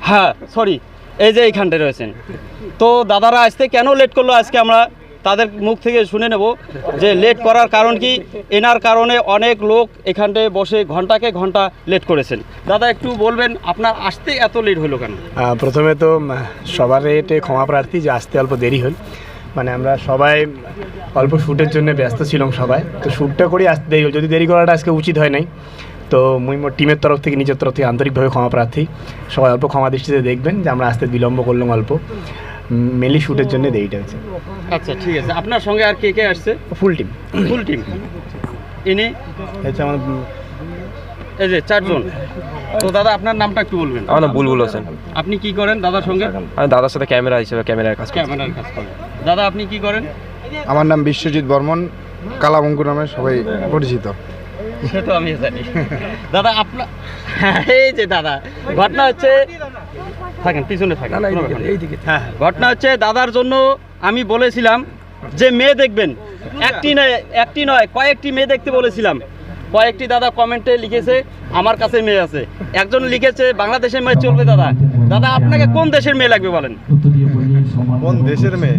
হ্যাঁ সরি, এই যে এইখানটায় রয়েছেন। তো দাদারা আসতে কেন লেট করলো আজকে আমরা তাদের মুখ থেকে শুনে নেব যে লেট করার কারণ কি। এনার কারণে অনেক লোক এখানটায় বসে ঘন্টাকে ঘন্টা লেট করেছেন। দাদা একটু বলবেন আপনার আসতে এত লেট হলো কেন? প্রথমে তো সবার এটে ক্ষমা প্রার্থী যে আসতে অল্প দেরি হল, মানে আমরা সবাই অল্প শ্যুটের জন্য ব্যস্ত ছিলাম সবাই, তো শ্যুটটা করে আসতে দেরি হল। যদি দেরি করাটা আজকে উচিত হয় নাই, তো মুই মোর টিমের তরফ থেকে নিজের তরফ থেকে আন্তরিকভাবে ক্ষমা প্রার্থী। সবাই অল্প ক্ষমা দৃষ্টিতে দেখবেন যে আমরা আসতে বিলম্ব করলাম অল্প, মেনলি শ্যুটের জন্য দেরিটা হয়েছে। আচ্ছা ঠিক আছে, আপনার সঙ্গে আর কে কে আসছে? Full team. Full team. ইনি হচ্ছে আমার এই যে 4 জন। তো দাদা আপনার নামটা একটু বলবেন। আমার নাম বুলবুল হোসেন। আপনি কি করেন দাদার সঙ্গে? আমি দাদার সাথে ক্যামেরা হিসেবে ক্যামেরার কাজ করি। ক্যামেরার কাজ করেন। দাদা আপনি কি করেন? আমার নাম বিশ্বজিৎ বর্মন, কালাবঙ্কু নামে সবাই পরিচিত। সে তো আমি জানি। দাদা আপনার এই যে দাদা ঘটনা হচ্ছে, থাকেন পিছনে থাকেন, হ্যাঁ ঘটনা হচ্ছে দাদার জন্য আমি বলেছিলাম যে মেয়ে দেখবেন, একটি নয় কয়েকটি মেয়ে দেখতে বলেছিলাম। কয়েকটি দাদা কমেন্টে লিখেছে আমার কাছে মেয়ে আছে, একজন লিখেছে বাংলাদেশের মেয়ে চলবে। দাদা দাদা আপনাকে কোন দেশের মেয়ে লাগবে বলেন? কোন দেশের মেয়ে?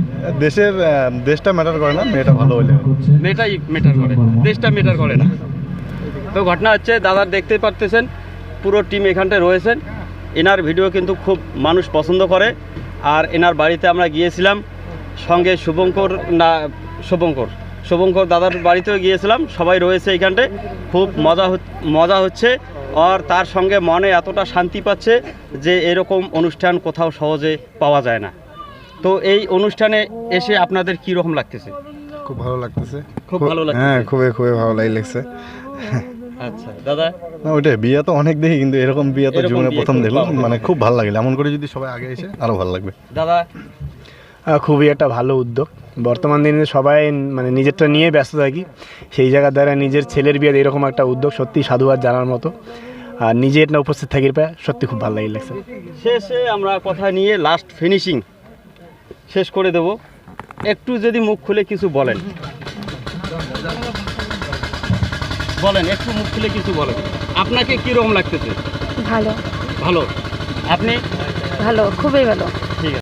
দেশটা ম্যাটার করে না, মেয়েটা ভালো হলে। মেয়েটাই ম্যাটার করে, দেশটা ম্যাটার করে না। তো ঘটনা হচ্ছে দাদা দেখতে পারতেছেন পুরো টিম এখানটায় রয়েছেন। এনার ভিডিও কিন্তু খুব মানুষ পছন্দ করে। আর এনার বাড়িতে আমরা গিয়েছিলাম, সঙ্গে শুভঙ্কর দাদার বাড়িতেও গিয়েছিলাম, সবাই রয়েছে এইখানটায়। খুব মজা হচ্ছে। আর তার সঙ্গে মনে এতটা শান্তি পাচ্ছে যে এরকম অনুষ্ঠান কোথাও সহজে পাওয়া যায় না। তো এই অনুষ্ঠানে এসে আপনাদের কী রকম লাগতেছে? খুব ভালো লাগতেছে। খুব ভালো লাগছে। হ্যাঁ, খুবই ভালো লাগছে। আচ্ছা দাদা, না ওইটাই, বিয়ে তো অনেক দেখি, কিন্তু এরকম বিয়ে তো এরকম জীবনে বিয়ে প্রথম খুব দেখলাম। ভালো। মানে খুব ভালো লাগলো, এমন করে যদি সবাই আগে এসে আরো ভালো লাগবে। দাদা খুবই একটা ভালো উদ্যোগ। বর্তমান দিনে সবাই মানে নিজেরটা নিয়ে ব্যস্ত থাকি, সেই জায়গার দ্বারা নিজের ছেলের বিয়ে এরকম একটা উদ্যোগ সত্যি সাধুবাদ জানার মতো। আর নিজে এটা উপস্থিত থাকি পায় সত্যি খুব ভালো লাগছে। শেষে আমরা কথা নিয়ে লাস্ট ফিনিশিং শেষ করে দেব। একটু যদি মুখ খুলে কিছু বলেন, একটু মুখ খুলে কিছু বলেন। আপনাকে কীরকম লাগতেছে? ভালো। ভালো। আপনি? ভালো, খুবই ভালো।